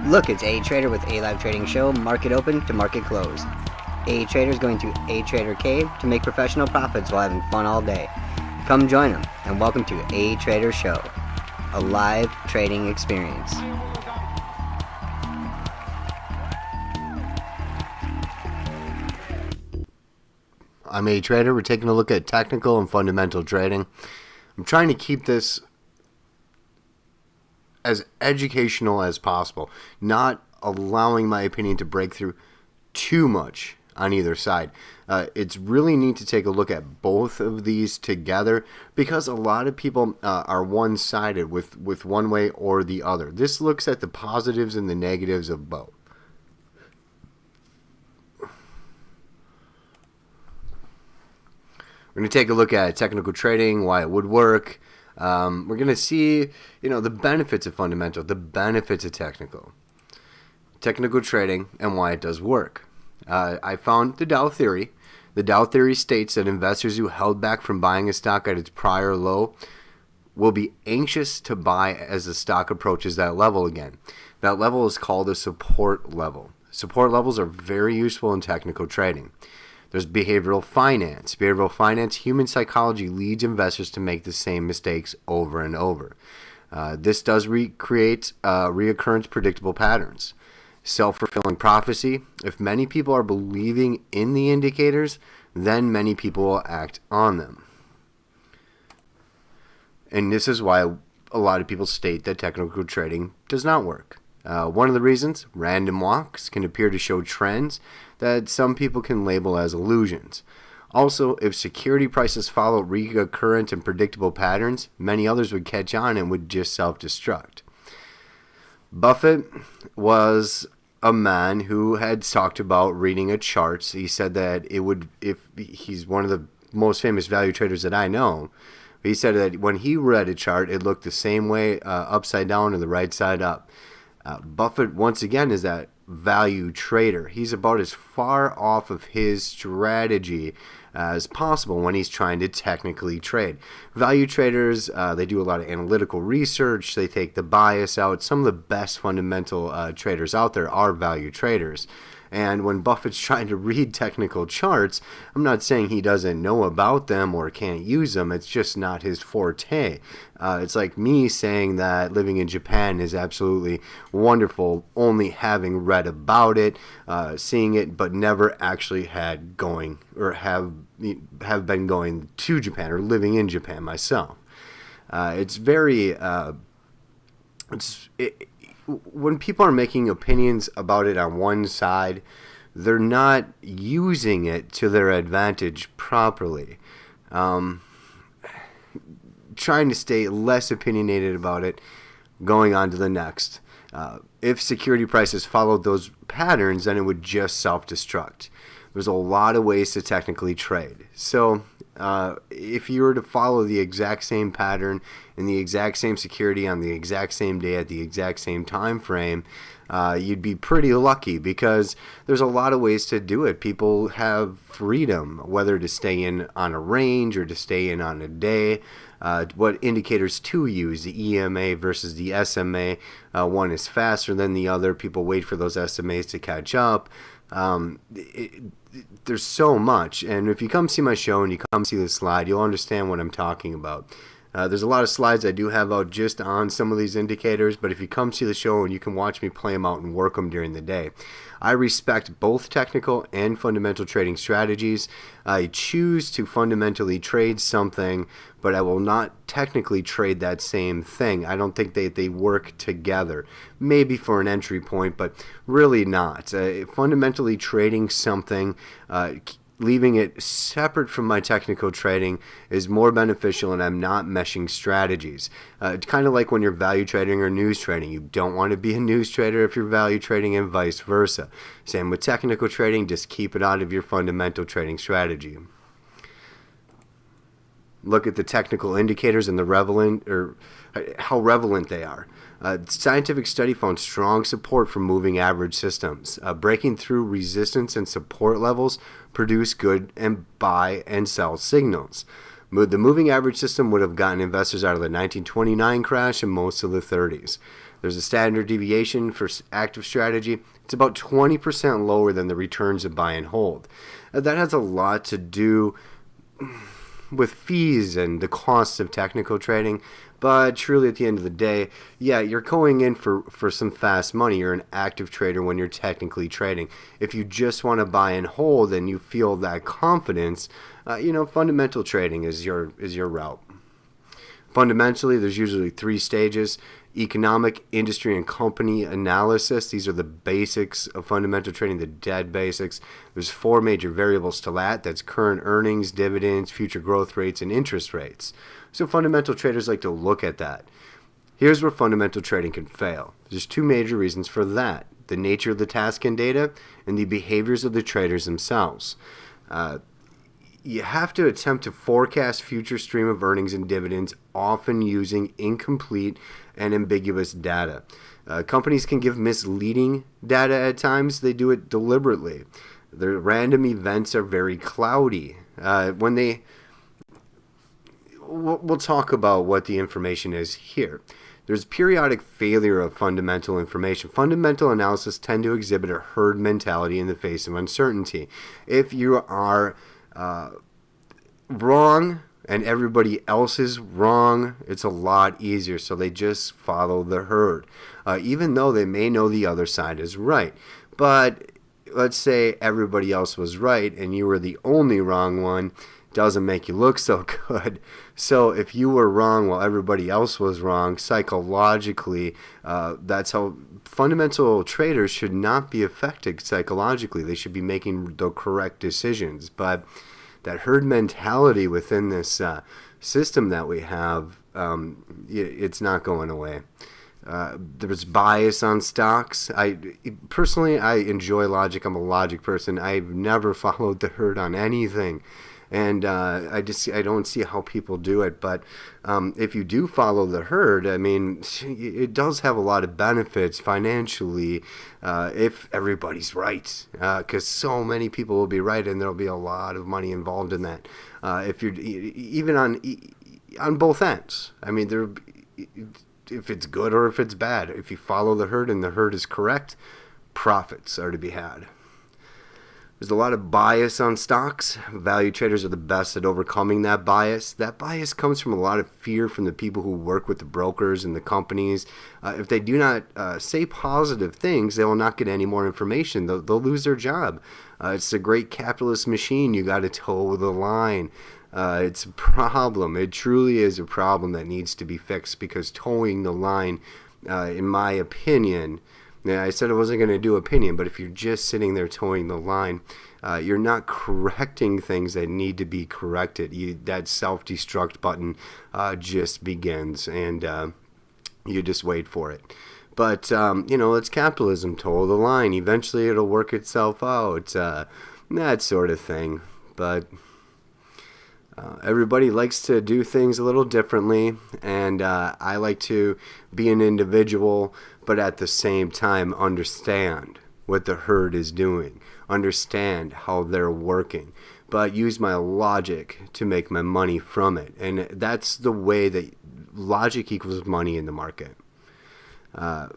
Look, it's A Trader with A Live Trading Show, market open to market close. A Trader is going to A Trader Cave to make professional profits while having fun all day. Come join them, and welcome to A Trader Show, a live trading experience. I'm A Trader. We're taking a look at technical and fundamental trading. I'm trying to keep this as educational as possible, not allowing my opinion to break through too much on either side. It's really neat to take a look at both of these together because a lot of people are one-sided with one way or the other. This looks at the positives and the negatives of both. We're going to take a look at technical trading, why it would work. We're going to see, the benefits of fundamental, the benefits of technical trading, and why it does work. I found the Dow theory. The Dow theory states that investors who held back from buying a stock at its prior low will be anxious to buy as the stock approaches that level again. That level is called a support level. Support levels are very useful in technical trading. There's behavioral finance. Behavioral finance, human psychology leads investors to make the same mistakes over and over. This does create reoccurrence predictable patterns. Self-fulfilling prophecy. If many people are believing in the indicators, then many people will act on them. And this is why a lot of people state that technical trading does not work. One of the reasons, random walks can appear to show trends that some people can label as illusions. Also, if security prices follow recurrent and predictable patterns, many others would catch on and would just self-destruct. Buffett was a man who had talked about reading a chart. He said that he's one of the most famous value traders that I know. He said that when he read a chart, it looked the same way upside down and the right side up. Buffett, once again, is that value trader. He's about as far off of his strategy as possible when he's trying to technically trade. Value traders, they do a lot of analytical research. They take the bias out. Some of the best fundamental traders out there are value traders. And when Buffett's trying to read technical charts, I'm not saying he doesn't know about them or can't use them. It's just not his forte. It's like me saying that living in Japan is absolutely wonderful, only having read about it, seeing it, but never actually had going or have been going to Japan or living in Japan myself. It's very... when people are making opinions about it on one side, they're not using it to their advantage properly. Trying to stay less opinionated about it, going on to the next. If security prices followed those patterns, then it would just self-destruct. There's a lot of ways to technically trade. So if you were to follow the exact same pattern in the exact same security on the exact same day at the exact same time frame, you'd be pretty lucky because there's a lot of ways to do it. People have freedom, whether to stay in on a range or to stay in on a day. What indicators to use, the EMA versus the SMA. One is faster than the other. People wait for those SMAs to catch up. There's so much, and if you come see my show and you come see the slide, you'll understand what I'm talking about. There's a lot of slides I do have out just on some of these indicators, but if you come see the show and you can watch me play them out and work them during the day. I respect both technical and fundamental trading strategies. I choose to fundamentally trade something, but I will not technically trade that same thing. I don't think they work together. Maybe for an entry point, but really not. Fundamentally trading something, leaving it separate from my technical trading is more beneficial, and I'm not meshing strategies. It's kind of like when you're value trading or news trading. You don't want to be a news trader if you're value trading, and vice versa. Same with technical trading, just keep it out of your fundamental trading strategy. Look at the technical indicators and how relevant they are. Scientific study found strong support for moving average systems. Breaking through resistance and support levels produce good and buy and sell signals. The moving average system would have gotten investors out of the 1929 crash and most of the 30s. There's a standard deviation for active strategy. It's about 20% lower than the returns of buy and hold. That has a lot to do with fees and the costs of technical trading, but truly at the end of the day, yeah, you're going in for some fast money. You're an active trader when you're technically trading. If you just want to buy and hold and you feel that confidence, fundamental trading is your route. Fundamentally, there's usually 3 stages: economic, industry, and company analysis. These are the basics of fundamental trading, the dead basics. There's 4 major variables to that. That's current earnings, dividends, future growth rates, and interest rates. So fundamental traders like to look at that. Here's where fundamental trading can fail. There's 2 major reasons for that: the nature of the task and data, and the behaviors of the traders themselves. You have to attempt to forecast future stream of earnings and dividends, often using incomplete and ambiguous data. Companies can give misleading data at times. They do it deliberately. Their random events are very cloudy. We'll talk about what the information is here. There's periodic failure of fundamental information. Fundamental analysis tend to exhibit a herd mentality in the face of uncertainty. If you are wrong and everybody else is wrong, it's a lot easier. So they just follow the herd, even though they may know the other side is right. But let's say everybody else was right and you were the only wrong one. Doesn't make you look so good. So if you were wrong while everybody else was wrong, psychologically, that's how fundamental traders should not be affected psychologically. They should be making the correct decisions. But that herd mentality within this system that we have, it's not going away. There's bias on stocks. Personally, I enjoy logic. I'm a logic person. I've never followed the herd on anything. And I don't see how people do it. But if you do follow the herd, I mean, it does have a lot of benefits financially if everybody's right. Because so many people will be right, and there'll be a lot of money involved in that. If you're even on both ends, I mean, if it's good or if it's bad, if you follow the herd and the herd is correct, profits are to be had. There's a lot of bias on stocks. Value traders are the best at overcoming that bias. That bias comes from a lot of fear from the people who work with the brokers and the companies. If they do not say positive things, they will not get any more information. They'll lose their job. It's a great capitalist machine. You got to toe the line. It's a problem. It truly is a problem that needs to be fixed, because towing the line, in my opinion, yeah, I said I wasn't going to do opinion, but if you're just sitting there towing the line, you're not correcting things that need to be corrected. That self-destruct button just begins, and you just wait for it. But, it's capitalism, toe the line. Eventually it'll work itself out, that sort of thing. But everybody likes to do things a little differently, and I like to be an individual, but at the same time understand what the herd is doing, understand how they're working, but use my logic to make my money from it. And that's the way that logic equals money in the market. To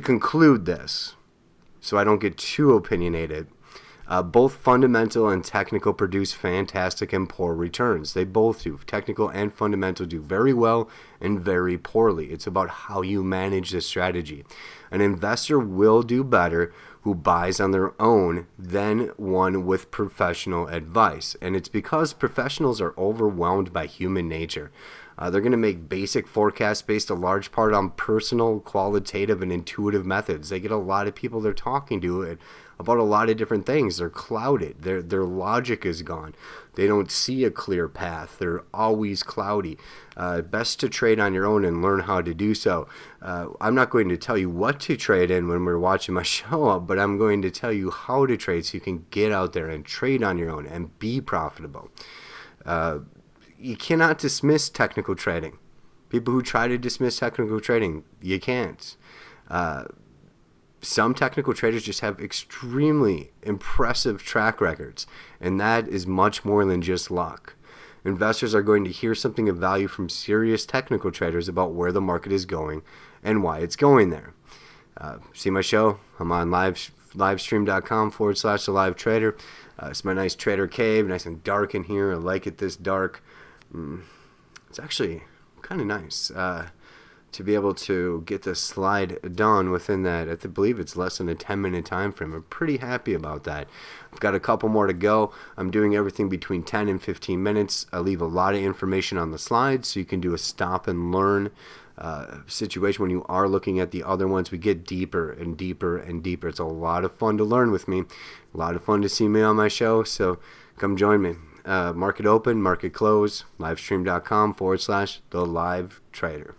conclude this, so I don't get too opinionated, both fundamental and technical produce fantastic and poor returns. They both do. Technical and fundamental do very well and very poorly. It's about how you manage the strategy. An investor will do better who buys on their own than one with professional advice. And it's because professionals are overwhelmed by human nature. They're going to make basic forecasts based a large part on personal, qualitative, and intuitive methods. They get a lot of people they're talking to about a lot of different things. They're clouded. Their logic is gone. They don't see a clear path. They're always cloudy. Best to trade on your own and learn how to do so. I'm not going to tell you what to trade in when we're watching my show, but I'm going to tell you how to trade so you can get out there and trade on your own and be profitable. You cannot dismiss technical trading. People who try to dismiss technical trading, you can't. Some technical traders just have extremely impressive track records, and that is much more than just luck. Investors are going to hear something of value from serious technical traders about where the market is going and why it's going there. See my show? I'm on livestream.com/The Live Trader. It's my nice trader cave, nice and dark in here. I like it this dark. It's actually kind of nice to be able to get the slide done within that. I believe it's less than a 10-minute time frame. I'm pretty happy about that. I've got a couple more to go. I'm doing everything between 10 and 15 minutes. I leave a lot of information on the slides so you can do a stop and learn situation when you are looking at the other ones. We get deeper and deeper and deeper. It's a lot of fun to learn with me, a lot of fun to see me on my show, so come join me. Market open, market close, livestream.com/The Live Trader.